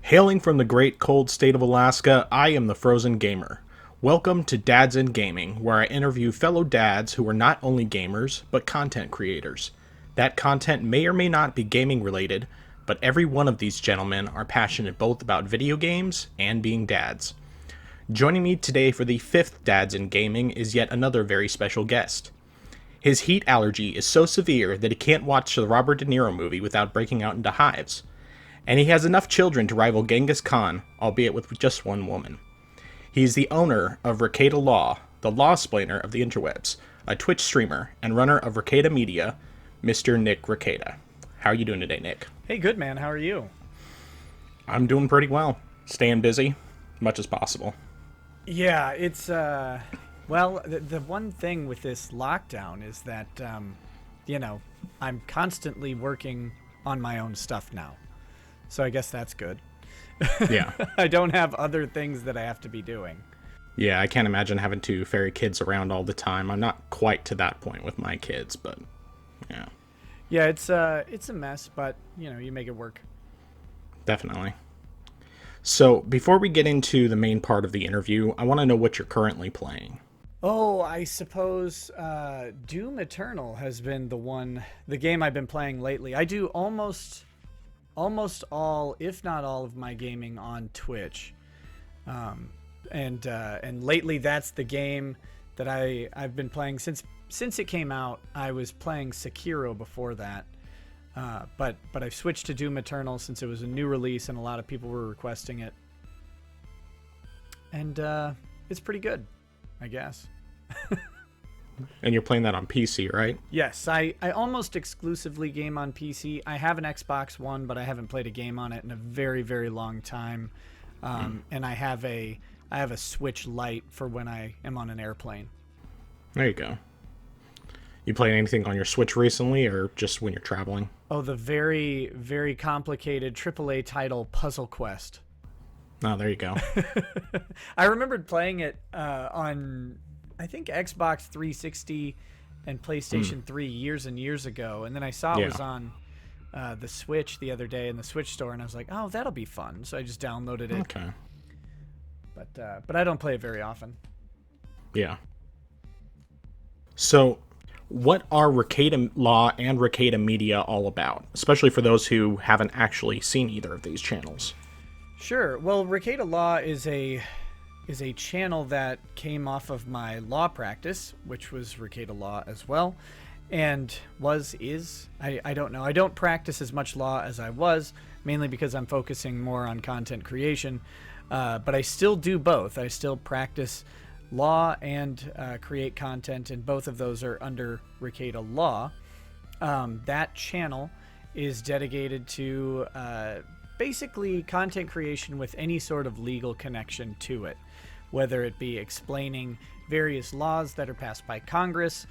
Hailing from the great cold state of Alaska, I am the Frozen Gamer. Welcome to Dads in Gaming, where I interview fellow dads who are not only gamers, but content creators. That content may or may not be gaming related, but every one of these gentlemen are passionate both about video games and being dads. Joining me today for the fifth Dads in Gaming is yet another very special guest. His heat allergy is so severe that he can't watch the Robert De Niro movie without breaking out into hives. And he has enough children to rival Genghis Khan, albeit with just one woman. He is the owner of Rekieta Law, the law-splainer of the interwebs, a Twitch streamer, and runner of Rekieta Media, Mr. Nick Rekieta. How are you doing today, Nick? Hey, good man. How are you? I'm doing pretty well. Staying busy, much as possible. Yeah, it's, well, the one thing with this lockdown is that, I'm constantly working on my own stuff now. So I guess that's good. Yeah. I don't have other things that I have to be doing. Yeah, I can't imagine having to ferry kids around all the time. I'm not quite to that point with my kids, but yeah. Yeah, it's a mess, but, you make it work. Definitely. So, before we get into the main part of the interview, I want to know what you're currently playing. Oh, I suppose Doom Eternal has been the game I've been playing lately. I do almost all, if not all, of my gaming on Twitch, and lately that's the game that I've been playing since it came out. I was playing Sekiro before that, but I've switched to Doom Eternal since it was a new release and a lot of people were requesting it, and it's pretty good, I guess. And you're playing that on PC, right? Yes, I almost exclusively game on PC. I have an Xbox One, but I haven't played a game on it in a very, very long time. And I have a Switch Lite for when I am on an airplane. There you go. You playing anything on your Switch recently, or just when you're traveling? Oh, the very, very complicated AAA title Puzzle Quest. Oh, there you go. I remembered playing it on, I think, Xbox 360 and PlayStation 3 years and years ago, and then I saw it was on the Switch the other day in the Switch store, and I was like, oh, that'll be fun. So I just downloaded it. Okay. But I don't play it very often. Yeah. So, what are Rekieta Law and Rekieta Media all about? Especially for those who haven't actually seen either of these channels. Sure. Well, Rekieta Law is a channel that came off of my law practice, which was Rekieta Law as well, and I don't know. I don't practice as much law as I was, mainly because I'm focusing more on content creation, but I still do both. I still practice law and create content, and both of those are under Rekieta Law. That channel is dedicated to basically content creation with any sort of legal connection to it, whether it be explaining various laws that are passed by Congress,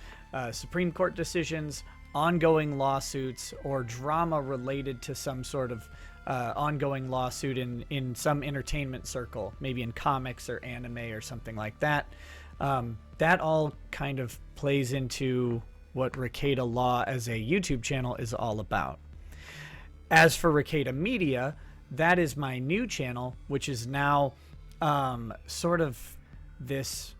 Supreme Court decisions, ongoing lawsuits, or drama related to some sort of ongoing lawsuit in some entertainment circle, maybe in comics or anime or something like that. That all kind of plays into what Rekieta Law as a YouTube channel is all about. As for Rekieta Media, that is my new channel, which is now sort of this,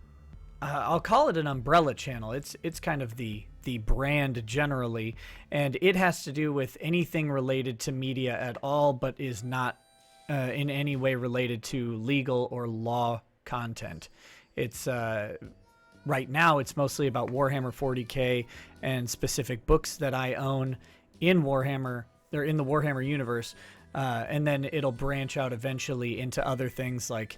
I'll call it an umbrella channel. It's kind of the brand generally, and it has to do with anything related to media at all, but is not in any way related to legal or law content. It's right now it's mostly about Warhammer 40K and specific books that I own in Warhammer. They're in the Warhammer universe, and then it'll branch out eventually into other things like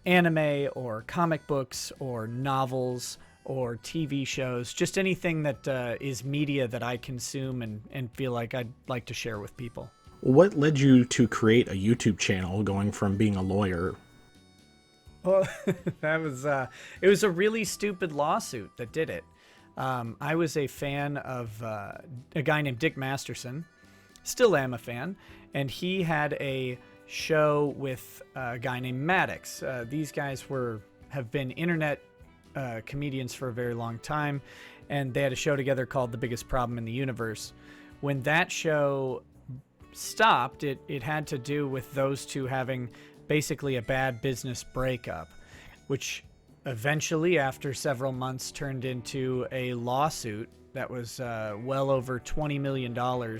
anime or comic books or novels or TV shows, just anything that is media that I consume and feel like I'd like to share with people. What led you to create a YouTube channel going from being a lawyer? Well, it was a really stupid lawsuit that did it. I was a fan of a guy named Dick Masterson. Still am a fan, and he had a show with a guy named Maddox. These guys have been internet comedians for a very long time, and they had a show together called The Biggest Problem in the Universe. When that show stopped, it had to do with those two having basically a bad business breakup, which eventually, after several months, turned into a lawsuit that was well over $20 million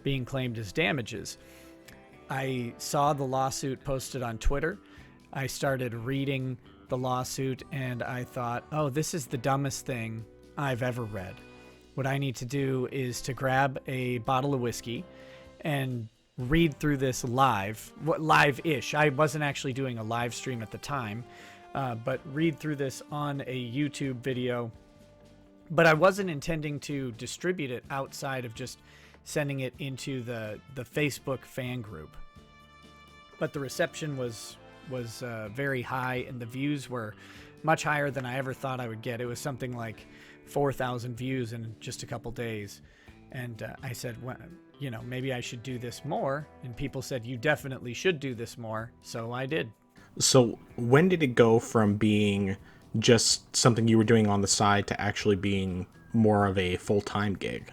being claimed as damages. I saw the lawsuit posted on Twitter. I started reading the lawsuit and I thought, oh, this is the dumbest thing I've ever read. What I need to do is to grab a bottle of whiskey and read through this live-ish. I wasn't actually doing a live stream at the time, but read through this on a YouTube video. But I wasn't intending to distribute it outside of just sending it into the Facebook fan group. But the reception was very high, and the views were much higher than I ever thought I would get. It was something like 4,000 views in just a couple days. And I said, well, maybe I should do this more. And people said, you definitely should do this more. So I did. So when did it go from being just something you were doing on the side to actually being more of a full-time gig?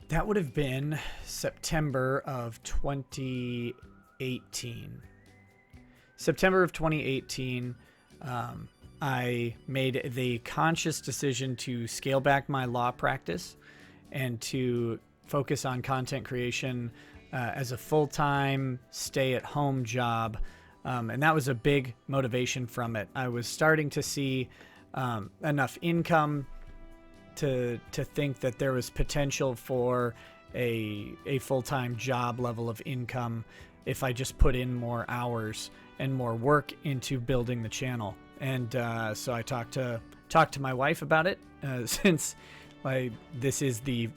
That would have been September of 2018. September of 2018, I made the conscious decision to scale back my law practice and to focus on content creation as a full-time stay-at-home job. And that was a big motivation from it. I was starting to see enough income to think that there was potential for a full-time job level of income if I just put in more hours and more work into building the channel. And so I talked to my wife about it, since this is the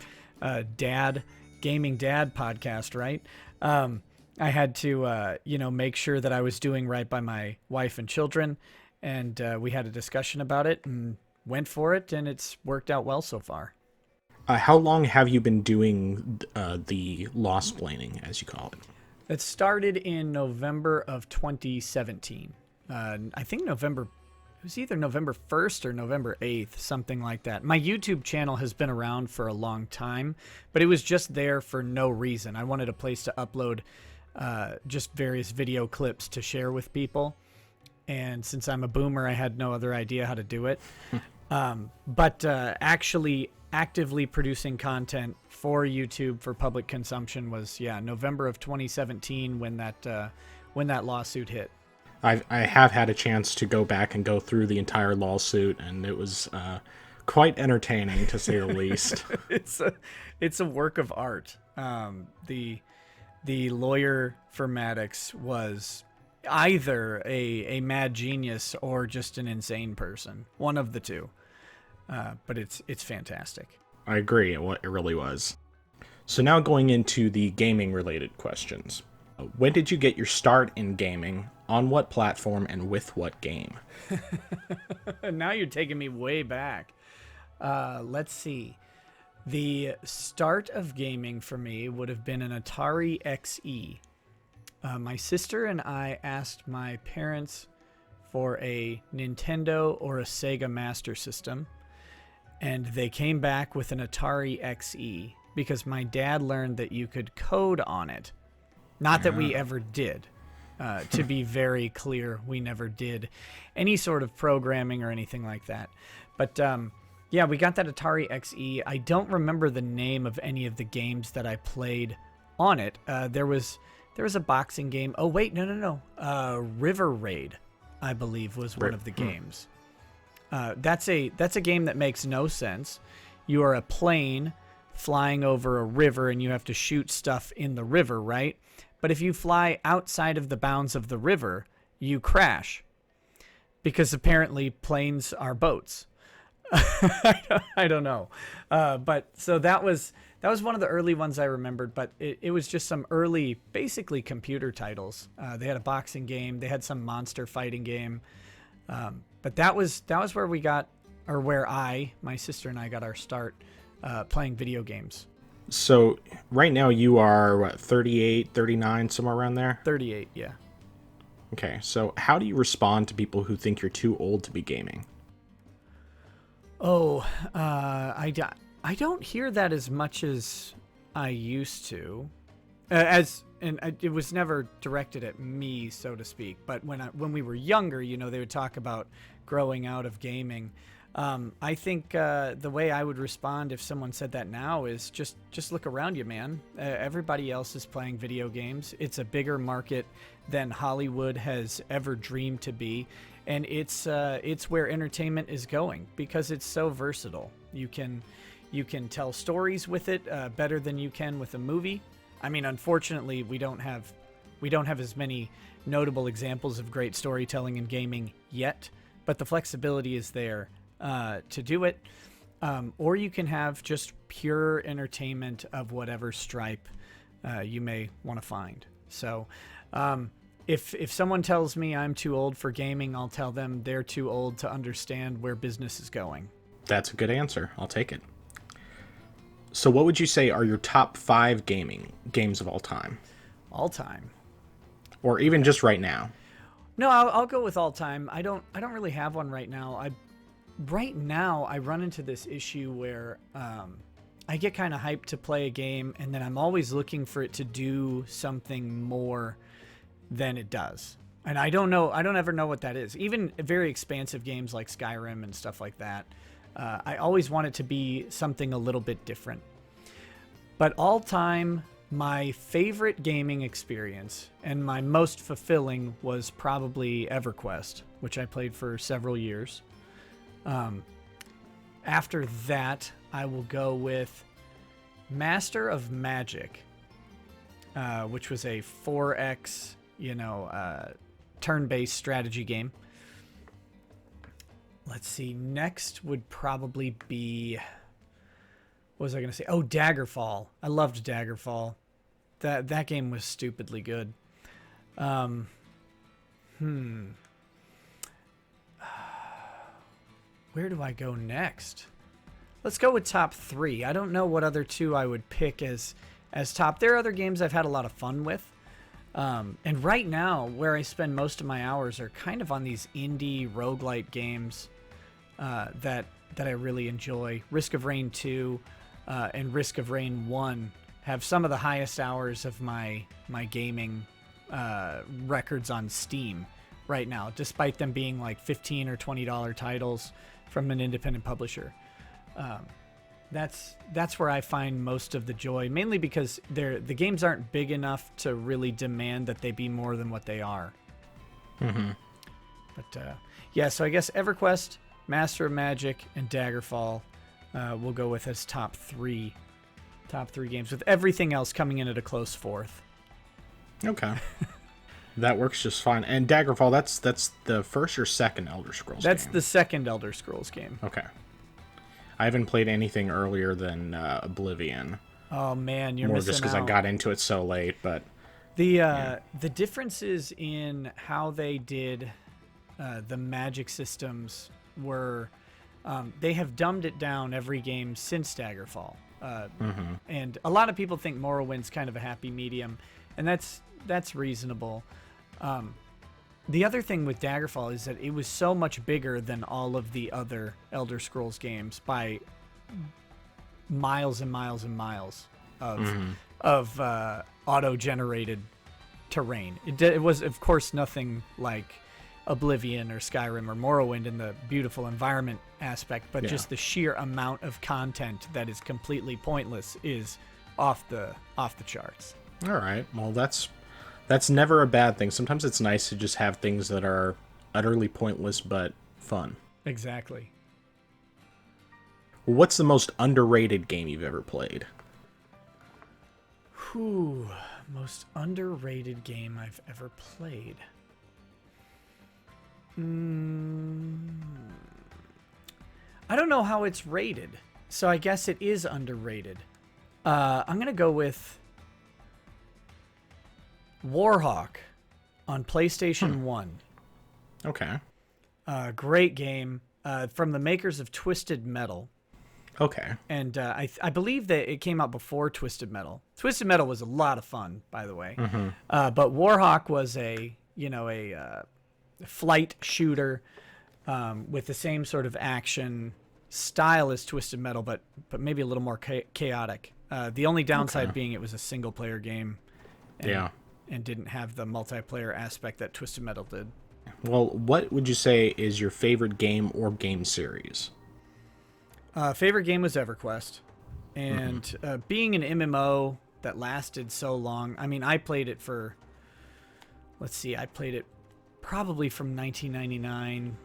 gaming dad podcast, right? I had to, make sure that I was doing right by my wife and children, and we had a discussion about it and went for it, and it's worked out well so far. How long have you been doing the law splaining, as you call it? It started in November of 2017. I think it was either November 1st or November 8th, something like that. My YouTube channel has been around for a long time, but it was just there for no reason. I wanted a place to upload just various video clips to share with people. And since I'm a boomer, I had no other idea how to do it. But actually actively producing content for YouTube for public consumption was, November of 2017 when that lawsuit hit. I have had a chance to go back and go through the entire lawsuit, and it was quite entertaining, to say the least. It's a work of art. The lawyer for Maddox was either a mad genius or just an insane person, one of the two. But it's fantastic. I agree. It really was. So now going into the gaming-related questions. When did you get your start in gaming? On what platform and with what game? Now you're taking me way back. Let's see. The start of gaming for me would have been an Atari XE. My sister and I asked my parents for a Nintendo or a Sega Master System, and they came back with an Atari XE because my dad learned that you could code on it. Not that we ever did. To be very clear, we never did any sort of programming or anything like that. But we got that Atari XE. I don't remember the name of any of the games that I played on it. There was a boxing game. Oh wait, no. River Raid, I believe, was one of the games. That's a game that makes no sense. You are a plane flying over a river and you have to shoot stuff in the river, right? But if you fly outside of the bounds of the river, you crash. Because apparently planes are boats. I don't know. But so that was one of the early ones I remembered, but it was just some early, basically computer titles. They had a boxing game. They had some monster fighting game. But that was where we got, or where my sister and I got our start playing video games. So right now you are, 38, 39, somewhere around there? 38, yeah. Okay, so how do you respond to people who think you're too old to be gaming? Oh, I don't hear that as much as I used to. It was never directed at me, so to speak. But when we were younger, they would talk about growing out of gaming. I think the way I would respond if someone said that now is just look around you, man. Everybody else is playing video games. It's a bigger market than Hollywood has ever dreamed to be, and it's where entertainment is going because it's so versatile. You can tell stories with it better than you can with a movie. I mean, unfortunately, we don't have as many notable examples of great storytelling in gaming yet, but the flexibility is there to do it. Or you can have just pure entertainment of whatever stripe you may want to find. So if someone tells me I'm too old for gaming, I'll tell them they're too old to understand where business is going. That's a good answer. I'll take it. So what would you say are your top 5 gaming games of all time? All time. Or even just right now? No, I'll go with all time. I don't really have one right now. Right now I run into this issue where I get kind of hyped to play a game, and then I'm always looking for it to do something more than it does. And I don't ever know what that is. Even very expansive games like Skyrim and stuff like that. I always want it to be something a little bit different. But all time, my favorite gaming experience and my most fulfilling was probably EverQuest, which I played for several years. After that, I will go with Master of Magic, which was a 4X, turn-based strategy game. Let's see. Next would probably be... What was I going to say? Oh, Daggerfall. I loved Daggerfall. That game was stupidly good. Where do I go next? Let's go with top 3. I don't know what other 2 I would pick as top. There are other games I've had a lot of fun with. And right now, where I spend most of my hours are kind of on these indie roguelite games that I really enjoy. Risk of Rain 2 and Risk of Rain 1 have some of the highest hours of my gaming records on Steam right now, despite them being like $15 or $20 titles from an independent publisher. That's where I find most of the joy, mainly because the games aren't big enough to really demand that they be more than what they are. Mm-hmm. But yeah, so I guess EverQuest, Master of Magic, and Daggerfall we'll go with as top 3 games, with everything else coming in at a close 4th. Okay. That works just fine. And Daggerfall, that's the first or second Elder Scrolls game? That's the second Elder Scrolls game. Okay. I haven't played anything earlier than Oblivion. Oh man, you're more missing just because I got into it so late. But the differences in how they did the magic systems were they have dumbed it down every game since Daggerfall. And a lot of people think Morrowind's kind of a happy medium, and that's reasonable. The other thing with Daggerfall is that it was so much bigger than all of the other Elder Scrolls games by miles and miles and miles of auto-generated terrain. It was, of course, nothing like Oblivion or Skyrim or Morrowind in the beautiful environment aspect, but just the sheer amount of content that is completely pointless is off the charts. All right. Well, that's never a bad thing. Sometimes it's nice to just have things that are utterly pointless but fun. Exactly. What's the most underrated game you've ever played? Most underrated game I've ever played. I don't know how it's rated, so I guess it is underrated. I'm going to go with Warhawk on PlayStation 1. Okay. Great game from the makers of Twisted Metal. Okay. And I believe that it came out before Twisted Metal. Twisted Metal was a lot of fun, by the way. But Warhawk was a flight shooter with the same sort of action style as Twisted Metal, but maybe a little more chaotic. The only downside being it was a single-player game. and Yeah. and didn't have the multiplayer aspect that Twisted Metal did. Well, what would you say is your favorite game or game series? Favorite game was EverQuest, and being an MMO that lasted so long. I mean, I played it for. Let's see, I played it probably from 1999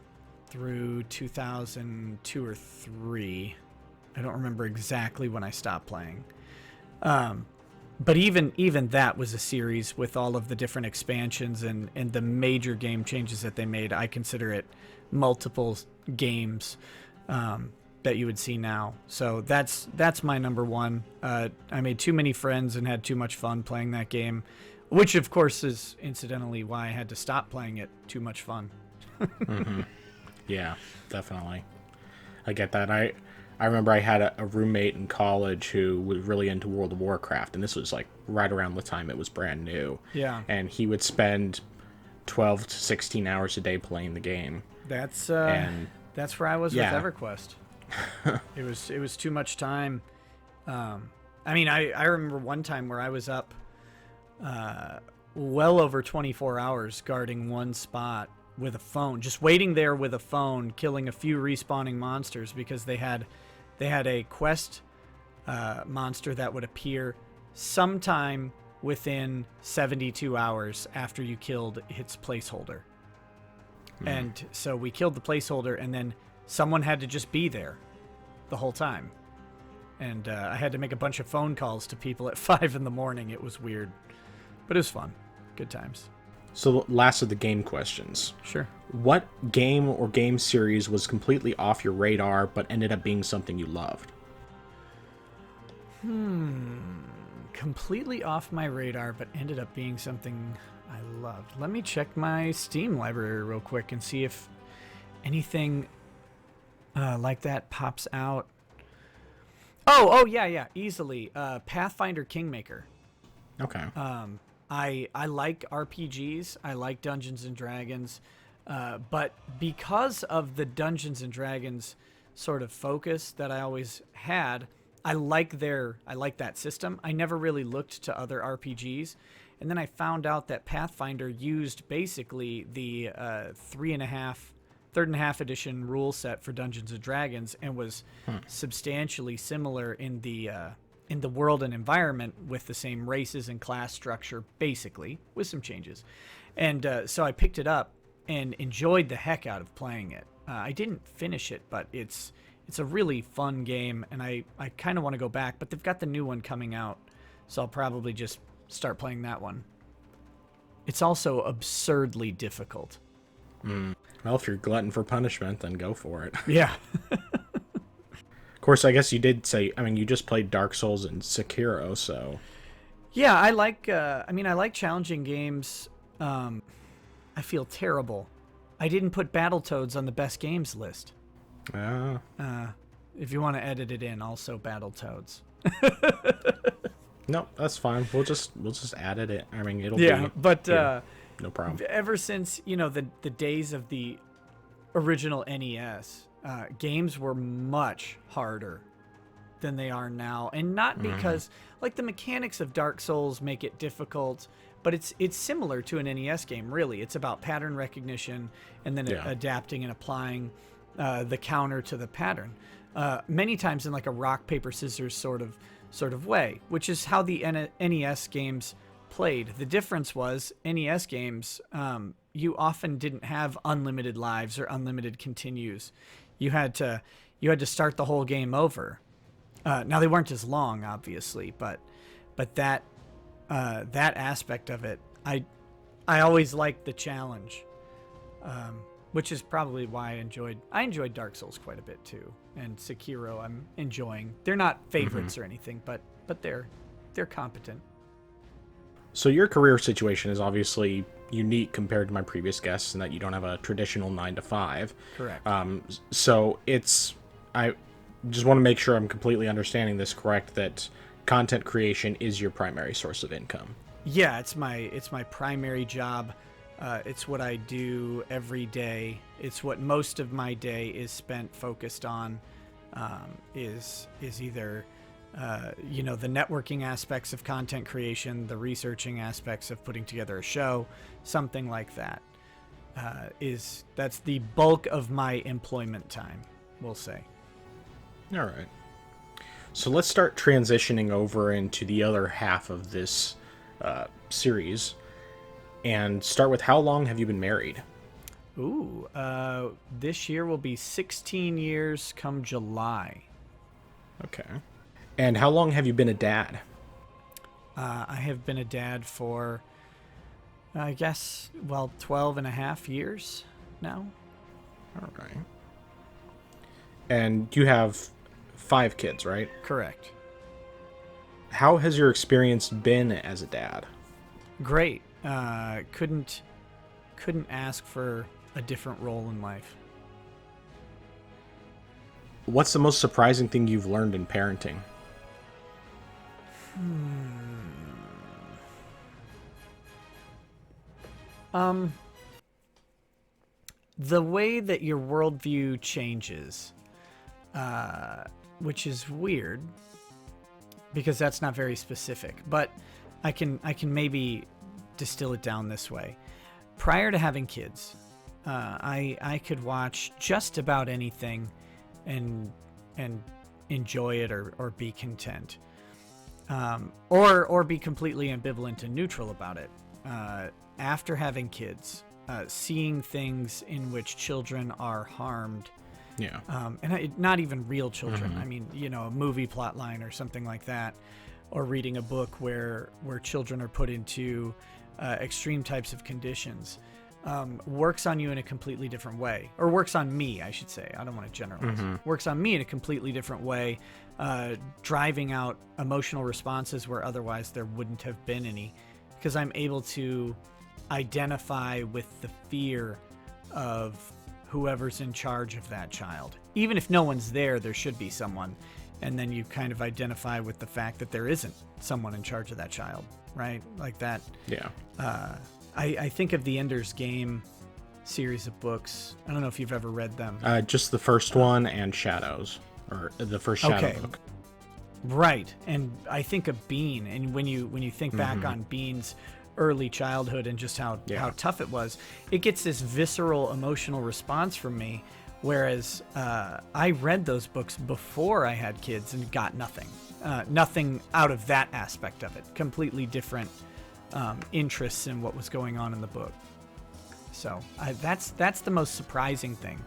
through 2002 or 3. I don't remember exactly when I stopped playing. But even that was a series with all of the different expansions and the major game changes that they made. I consider it multiple games that you would see now. So that's my number one. I made too many friends and had too much fun playing that game, which of course is incidentally why I had to stop playing it. Too much fun. Yeah, definitely. I get that. I remember I had a roommate in college who was really into World of Warcraft, and this was like right around the time it was brand new. Yeah. And he would spend 12 to 16 hours a day playing the game. That's And that's where I was yeah. with EverQuest. It was too much time. I mean, I remember one time where I was up well over 24 hours guarding one spot with a phone, just waiting there with a phone, killing a few respawning monsters because they had a quest monster that would appear sometime within 72 hours after you killed its placeholder. And so we killed the placeholder, and then someone had to just be there the whole time. And I had to make a bunch of phone calls to people at 5 in the morning. It was weird, but it was fun. Good times. So, last of the game questions. Sure. What game or game series was completely off your radar but ended up being something you loved? Completely off my radar, but ended up being something I loved. Let me check my Steam library real quick and see if anything like that pops out. Oh, yeah, easily. Pathfinder Kingmaker. Okay. I like RPGs. I like Dungeons and Dragons, but because of the Dungeons and Dragons sort of focus that I always had, I like that system. I never really looked to other RPGs, and then I found out that Pathfinder used basically the third and a half edition rule set for Dungeons and Dragons, and was substantially similar in the world and environment with the same races and class structure, basically, with some changes. And so I picked it up and enjoyed the heck out of playing it. I didn't finish it, but it's a really fun game, and I kind of want to go back, but they've got the new one coming out, so I'll probably just start playing that one. It's also absurdly difficult. Well, if you're glutton for punishment, then go for it. Yeah. Of course, I guess you did say, I mean, you just played Dark Souls and Sekiro, so... Yeah, I like challenging games. I feel terrible. I didn't put Battletoads on the best games list. If you want to edit it in, also Battletoads. No, that's fine. We'll just add it in. I mean, it'll be... Yeah, but no problem. ever since, the days of the original NES, games were much harder than they are now, and not because like the mechanics of Dark Souls make it difficult, but it's similar to an NES game. Really, it's about pattern recognition and then adapting and applying the counter to the pattern. Many times in like a rock paper scissors sort of way, which is how the NES games played. The difference was NES games, you often didn't have unlimited lives or unlimited continues. You had to start the whole game over. Now they weren't as long, obviously, but that aspect of it, I always liked the challenge, which is probably why I enjoyed Dark Souls quite a bit too, and Sekiro I'm enjoying. They're not favorites or anything, but they're competent. So your career situation is obviously unique compared to my previous guests in that you don't have a traditional 9 to 5. Correct. So I just want to make sure I'm completely understanding this correct, that content creation is your primary source of income. Yeah, it's my primary job. It's what I do every day. It's what most of my day is spent focused on. Is either the networking aspects of content creation, the researching aspects of putting together a show, something like that. That's the bulk of my employment time, we'll say. All right. So let's start transitioning over into the other half of this series, and start with, how long have you been married? Ooh, this year will be 16 years come July. Okay. And how long have you been a dad? I have been a dad for, I guess, 12 and a half years now. All right. And you have 5 kids, right? Correct. How has your experience been as a dad? Great. Couldn't ask for a different role in life. What's the most surprising thing you've learned in parenting? The way that your worldview changes, which is weird because that's not very specific, but I can maybe distill it down this way. Prior to having kids, I could watch just about anything and enjoy it or be content, or be completely ambivalent and neutral about it. After having kids, seeing things in which children are harmed, not even real children. I mean, a movie plot line or something like that, or reading a book where children are put into extreme types of conditions, works on you in a completely different way, or works on me, I should say. I don't want to generalize. Works on me in a completely different way, driving out emotional responses where otherwise there wouldn't have been any, because I'm able to identify with the fear of whoever's in charge of that child. Even if no one's there, there should be someone. And then you kind of identify with the fact that there isn't someone in charge of that child, right? Like that. Yeah. I think of the Ender's Game series of books. I don't know if you've ever read them. Just the first one and Shadows, or the first Shadow book. Right. And I think of Bean, and when you think back on Bean's early childhood and just how tough it was, it gets this visceral emotional response from me. Whereas I read those books before I had kids and got nothing out of that aspect of it. Completely different interests in what was going on in the book. So that's the most surprising thing.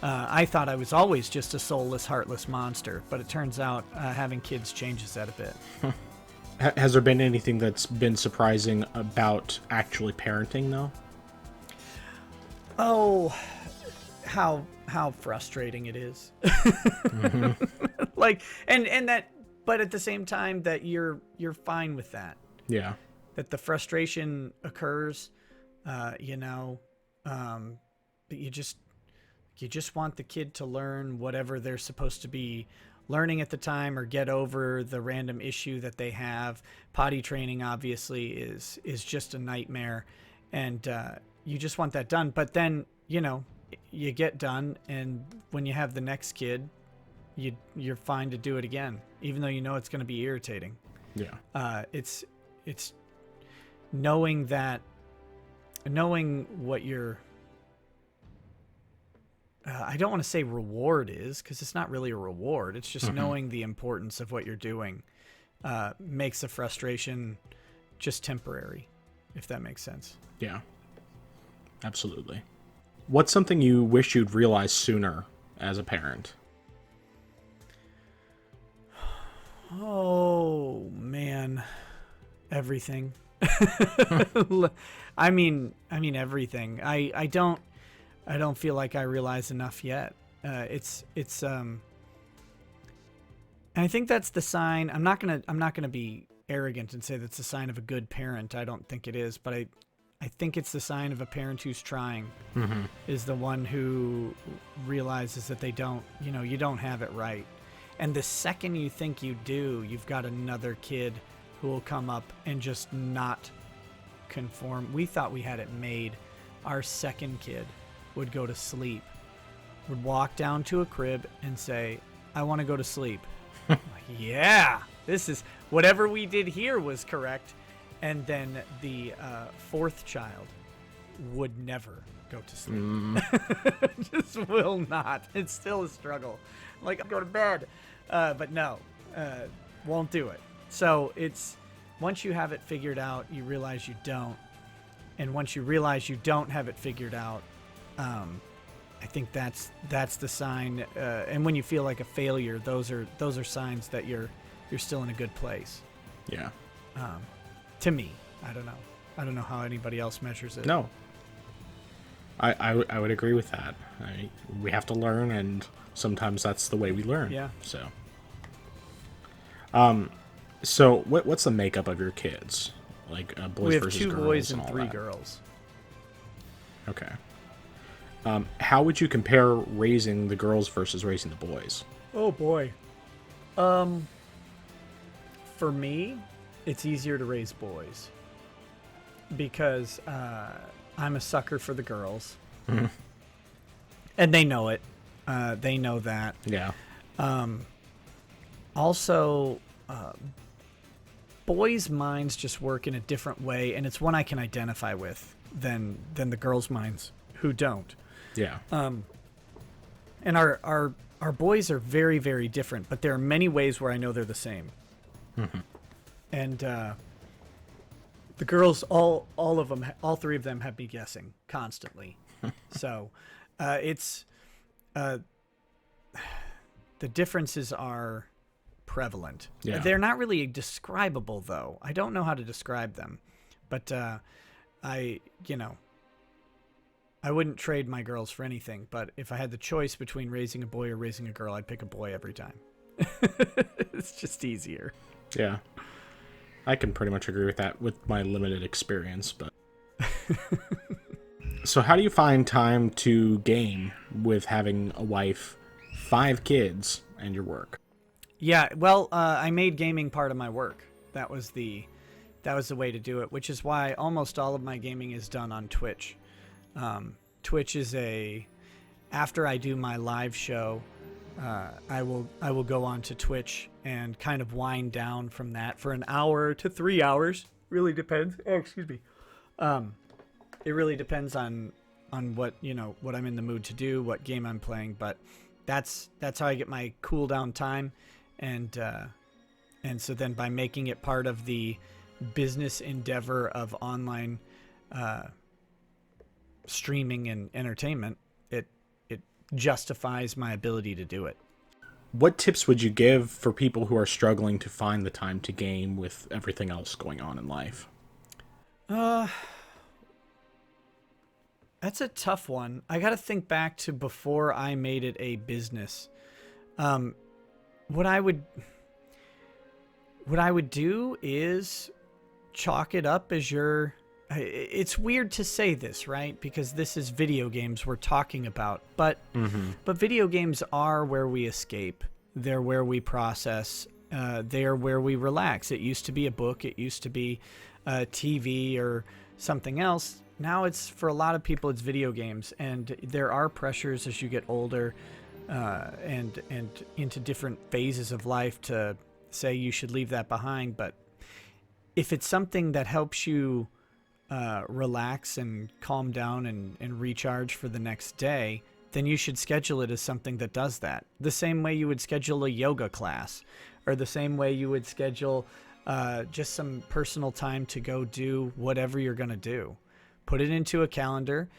I thought I was always just a soulless, heartless monster, but it turns out having kids changes that a bit. Has there been anything that's been surprising about actually parenting, though? Oh, how frustrating it is. Like, and that, but at the same time that you're fine with that. Yeah. That the frustration occurs, but you just want the kid to learn whatever they're supposed to be learning at the time, or get over the random issue that they have. Potty training obviously is just a nightmare, and you just want that done. But then, you get done, and when you have the next kid, you're fine to do it again, even though it's going to be irritating. Yeah. It's knowing what your I don't want to say reward is, because it's not really a reward. It's just knowing the importance of what you're doing makes the frustration just temporary, if that makes sense. Yeah, absolutely. What's something you wish you'd realized sooner as a parent? Oh, man. Everything. I mean everything. I don't feel like I realize enough yet. And I think that's the sign. I'm not gonna be arrogant and say that's a sign of a good parent. I don't think it is, but I think it's the sign of a parent who's trying. Is the one who realizes that you don't have it right. And the second you think you do, you've got another kid who will come up and just not conform. We thought we had it made. Our second kid would go to sleep, would walk down to a crib and say, "I want to go to sleep." Yeah, this is whatever we did here was correct. And then the fourth child would never go to sleep. Just will not. It's still a struggle. Like, I'll go to bed. But no, won't do it. So it's, once you have it figured out, you realize you don't. And once you realize you don't have it figured out, I think that's the sign. And when you feel like a failure, those are signs that you're still in a good place. Yeah. To me, I don't know how anybody else measures it. No. I would agree with that. We have to learn, and sometimes that's the way we learn. Yeah. So what's the makeup of your kids? Like boys versus girls? We have 2 boys and all 3 that? girls. Okay. How would you compare raising the girls versus raising the boys? Oh boy. For me, it's easier to raise boys because I'm a sucker for the girls, and they know it. They know that. Yeah. Also, boys' minds just work in a different way, and it's one I can identify with than the girls' minds who don't. Yeah. And our boys are very, very different, but there are many ways where I know they're the same. And the girls, all of them, all 3 of them have me guessing constantly. So it's the differences are prevalent. Yeah. They're not really describable, though. I don't know how to describe them, but I wouldn't trade my girls for anything. But if I had the choice between raising a boy or raising a girl, I'd pick a boy every time. It's just easier. Yeah. I can pretty much agree with that with my limited experience, but So how do you find time to game with having a wife, 5 kids, and your work? Yeah, well, I made gaming part of my work. That was the way to do it, which is why almost all of my gaming is done on Twitch. Twitch is after I do my live show, I will go on to Twitch and kind of wind down from that for an hour to 3 hours. Really depends. Oh, excuse me. It really depends on what what I'm in the mood to do, what game I'm playing. But that's how I get my cooldown time, and so then by making it part of the business endeavor of online streaming and entertainment, it justifies my ability to do it. What tips would you give for people who are struggling to find the time to game with everything else going on in life? That's a tough one. I got to think back to before I made it a business. What I would do is chalk it up as it's weird to say this, right? Because this is video games we're talking about, but video games are where we escape. They're where we process. They're where we relax. It used to be a book. It used to be TV or something else. Now it's, for a lot of people, it's video games, and there are pressures as you get older and into different phases of life to say you should leave that behind. But if it's something that helps you relax and calm down and recharge for the next day, then you should schedule it as something that does that. The same way you would schedule a yoga class, or the same way you would schedule just some personal time to go do whatever you're going to do. Put it into a calendar.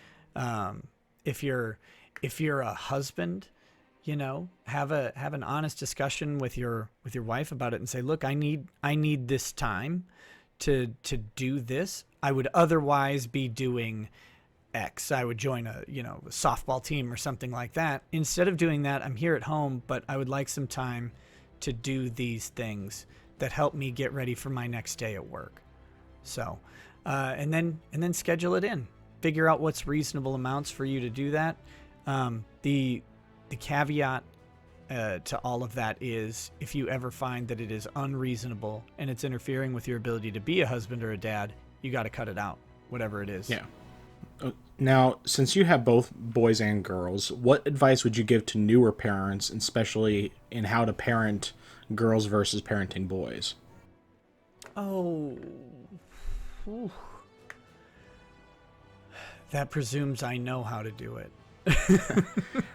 If you're a husband, have an honest discussion with your wife about it and say, look, I need this time to do this. I would otherwise be doing X. I would join a softball team or something like that. Instead of doing that, I'm here at home, but I would like some time to do these things that help me get ready for my next day at work. So, and then schedule it in. Figure out what's reasonable amounts for you to do that. The caveat to all of that is, if you ever find that it is unreasonable and it's interfering with your ability to be a husband or a dad, you got to cut it out, whatever it is. Yeah. Now, since you have both boys and girls, what advice would you give to newer parents, especially in how to parent girls versus parenting boys? Oh. Whew. That presumes I know how to do it.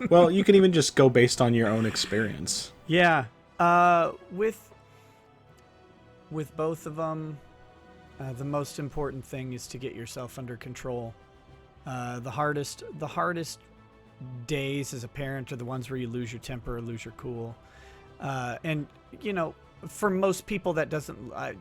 Well, you can even just go based on your own experience. Yeah. With both of them, the most important thing is to get yourself under control. The hardest days as a parent are the ones where you lose your temper or lose your cool. And for most people, that doesn't. I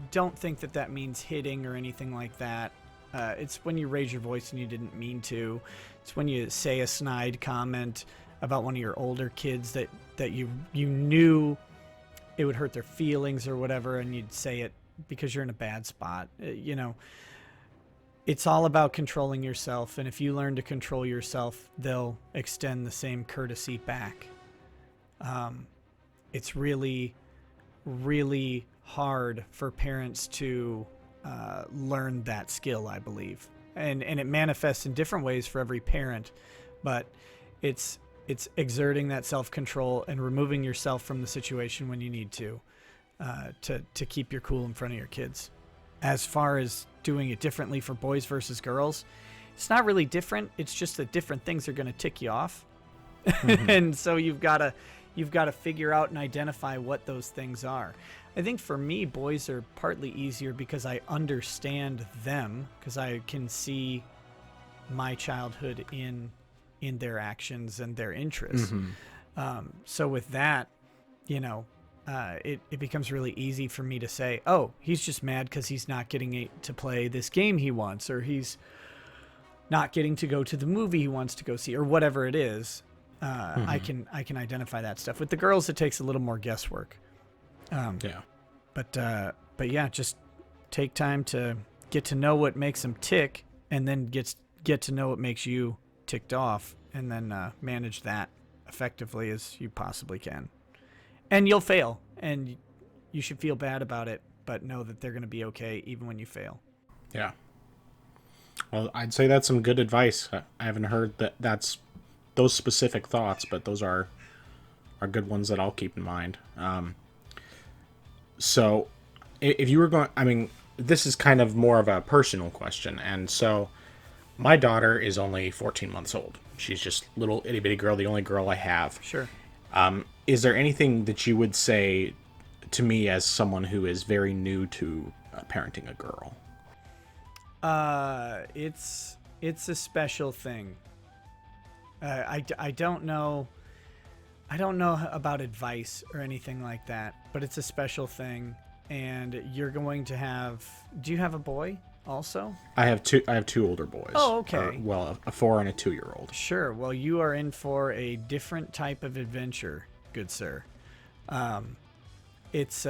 don't think that means hitting or anything like that. It's when you raise your voice and you didn't mean to. It's when you say a snide comment about one of your older kids that you knew it would hurt their feelings or whatever, and you'd say it because you're in a bad spot. It's all about controlling yourself, and if you learn to control yourself, they'll extend the same courtesy back. It's really, really hard for parents to learn that skill, I believe, and it manifests in different ways for every parent, but it's exerting that self-control and removing yourself from the situation when you need to keep your cool in front of your kids. As far as doing it differently for boys versus girls, it's not really different. It's just that different things are going to tick you off. Mm-hmm. And so you've got to figure out and identify what those things are. I think for me, boys are partly easier because I understand them, because I can see my childhood in their actions and their interests. Mm-hmm. So with that, it becomes really easy for me to say, oh, he's just mad because he's not getting to play this game he wants, or he's not getting to go to the movie he wants to go see, or whatever it is. Mm-hmm. I can identify that stuff. With the girls, it takes a little more guesswork. But yeah, just take time to get to know what makes them tick, and then get to know what makes you ticked off, and then manage that effectively as you possibly can. And you'll fail, and you should feel bad about it, but know that they're going to be okay even when you fail. Yeah. Well, I'd say that's some good advice. I haven't heard that's those specific thoughts, but those are good ones that I'll keep in mind. So if you were going, I mean, this is kind of more of a personal question. And so my daughter is only 14 months old. She's just a little itty bitty girl, the only girl I have. Sure. Is there anything that you would say to me as someone who is very new to parenting a girl? It's a special thing. I don't know about advice or anything like that, but it's a special thing, and you're going to have. Do you have a boy also? I have two older boys. Oh, okay. A 4 and a 2-year-old. Sure. Well, you are in for a different type of adventure, good sir. It's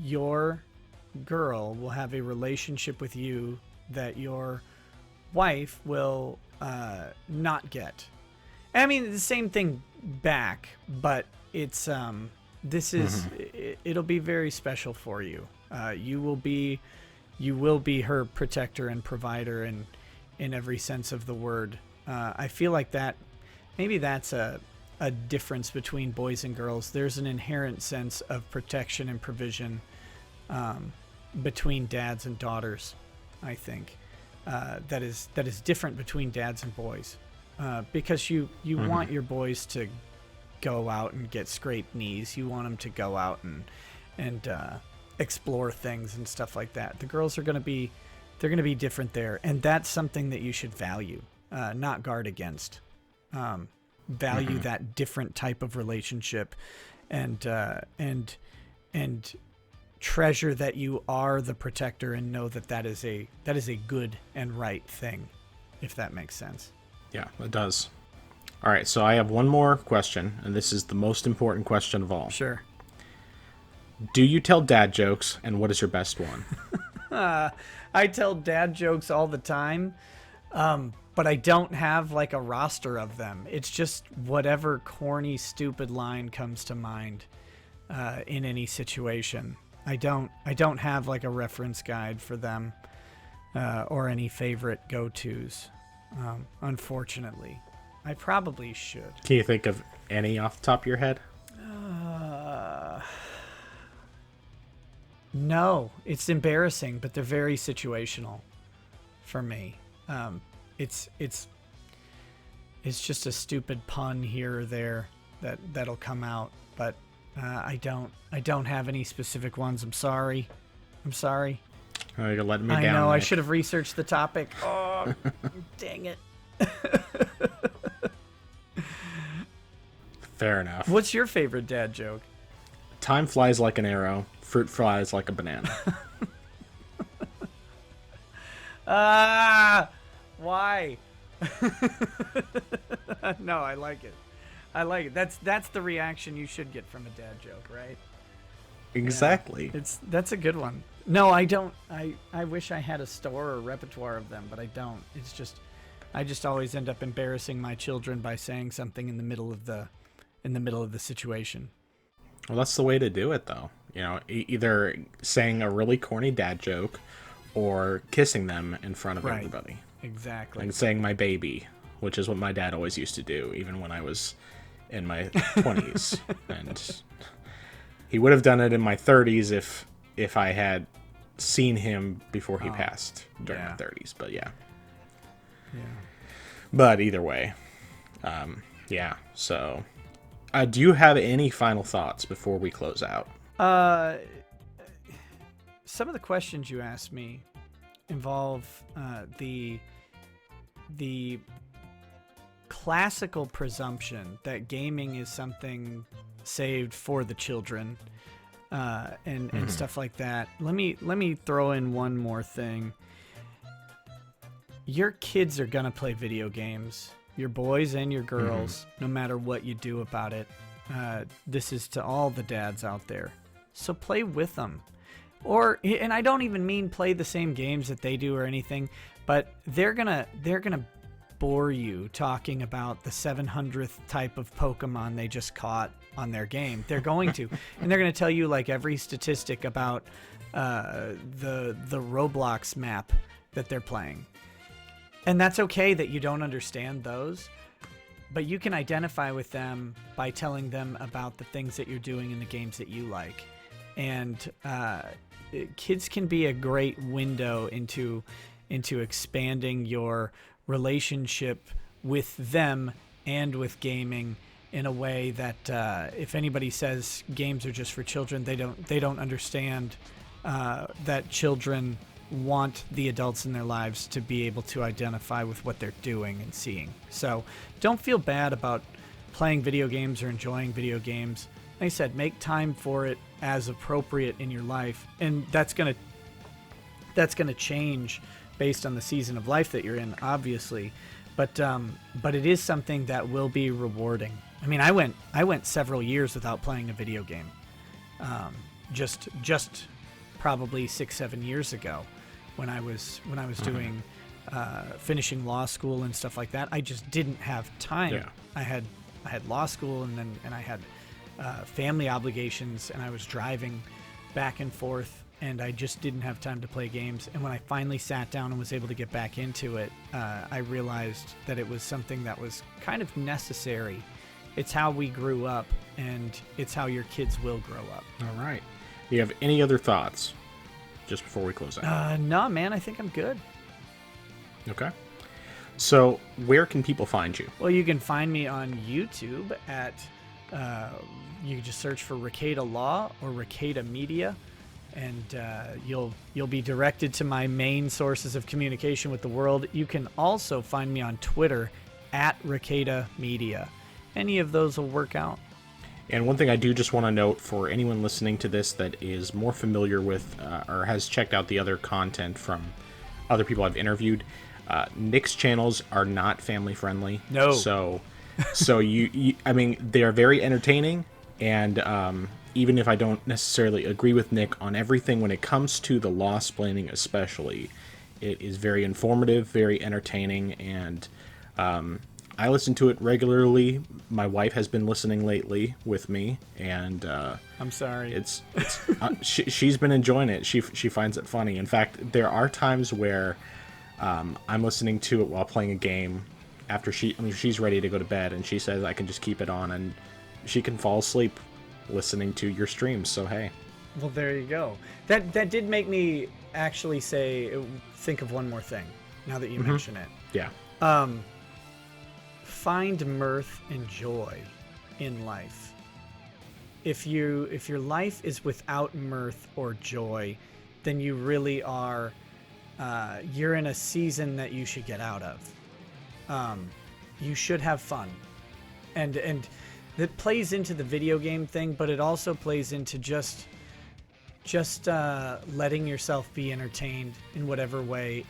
your girl will have a relationship with you that your wife will not get. I mean, the same thing back, but it's this is it'll be very special for you. You will be her protector and provider in every sense of the word. I feel like maybe that's a difference between boys and girls. There's an inherent sense of protection and provision between dads and daughters, I think, that is different between dads and boys, because you want your boys to go out and get scraped knees. You want them to go out and explore things and stuff like that. The girls are going to be different there, and that's something that you should value, not guard against. Value that different type of relationship, and treasure that you are the protector, and know that is a good and right thing, if that makes sense. Yeah, it does. All right, so I have one more question, and this is the most important question of all. Sure. Do you tell dad jokes, and what is your best one? I tell dad jokes all the time, but I don't have like a roster of them. It's just whatever corny, stupid line comes to mind in any situation. I don't have like a reference guide for them or any favorite go-tos, unfortunately. I probably should. Can you think of any off the top of your head? No, it's embarrassing, but they're very situational for me. It's just a stupid pun here or there that'll come out, but I don't have any specific ones. I'm sorry. Oh, you're letting me I down. know I Nick. should have researched the topic. Oh, dang it. Fair enough. What's your favorite dad joke? Time flies like an arrow. Fruit flies like a banana. Why? No, I like it. That's the reaction you should get from a dad joke, right? Exactly. Yeah, that's a good one. No, I don't. I wish I had a store or repertoire of them, but I don't. It's just I just always end up embarrassing my children by saying something in the middle of the situation. Well, that's the way to do it, though. You know, either saying a really corny dad joke or kissing them in front of everybody. Exactly. Like saying my baby, which is what my dad always used to do, even when I was in my 20s. And he would have done it in my 30s if I had seen him before he passed during my 30s. But yeah. But either way, yeah. So, do you have any final thoughts before we close out? Some of the questions you asked me involve the classical presumption that gaming is something saved for the children, and stuff like that. Let me throw in one more thing. Your kids are gonna play video games, your boys and your girls, no matter what you do about it. This is to all the dads out there. So play with them. And I don't even mean play the same games that they do or anything, but they're gonna bore you talking about the 700th type of Pokemon they just caught on their game. They're going to, and they're gonna tell you like every statistic about the Roblox map that they're playing. And that's okay that you don't understand those, but you can identify with them by telling them about the things that you're doing in the games that you like. And kids can be a great window into expanding your relationship with them and with gaming in a way that if anybody says games are just for children, they don't understand that children want the adults in their lives to be able to identify with what they're doing and seeing. So don't feel bad about playing video games or enjoying video games. Like I said, make time for it as appropriate in your life, and that's gonna change based on the season of life that you're in, obviously. But it is something that will be rewarding. I mean, I went several years without playing a video game. Just probably 6-7 years ago, when I was doing finishing law school and stuff like that. I just didn't have time. Yeah. I had law school and I had family obligations, and I was driving back and forth, and I just didn't have time to play games. And when I finally sat down and was able to get back into it, I realized that it was something that was kind of necessary. It's how we grew up, and it's how your kids will grow up. All right. Do you have any other thoughts just before we close out? No, man, I think I'm good. Okay. So where can people find you? Well, you can find me on YouTube at, you can just search for Rekieta Law or Rekieta Media, and you'll be directed to my main sources of communication with the world. You can also find me on Twitter at Rekieta Media. Any of those will work out. And one thing I do just want to note for anyone listening to this that is more familiar with or has checked out the other content from other people I've interviewed, Nick's channels are not family friendly. No. So you I mean, they are very entertaining, and even if I don't necessarily agree with Nick on everything when it comes to the law splaining especially, it is very informative, very entertaining, and I listen to it regularly. My wife has been listening lately with me, and I'm sorry. It's she's been enjoying it. She finds it funny. In fact, there are times where I'm listening to it while playing a game after she's ready to go to bed, and she says I can just keep it on, and she can fall asleep listening to your streams. So hey. Well, there you go. That did make me actually think of one more thing. Now that you mention it, Yeah. find mirth and joy in life. If your life is without mirth or joy, then you really are you're in a season that you should get out of. You should have fun, and that plays into the video game thing, but it also plays into just letting yourself be entertained in whatever way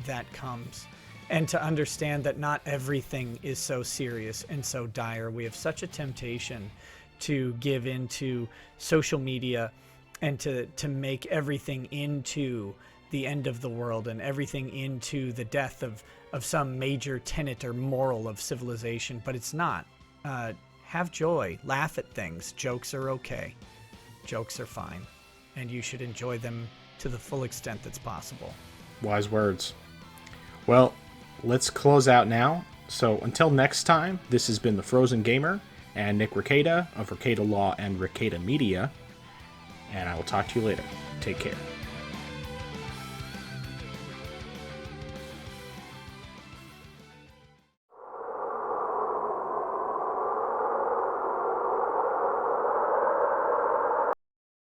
that comes, and to understand that not everything is so serious and so dire. We have such a temptation to give into social media and to make everything into the end of the world and everything into the death of some major tenet or moral of civilization, but it's not. Have joy, laugh at things. Jokes are okay. Jokes are fine. And you should enjoy them to the full extent that's possible. Wise words. Well, let's close out now. So until next time, this has been the Frozen Gamer and Nick Rekieta of Rekieta Law and Rekieta Media. And I will talk to you later. Take care.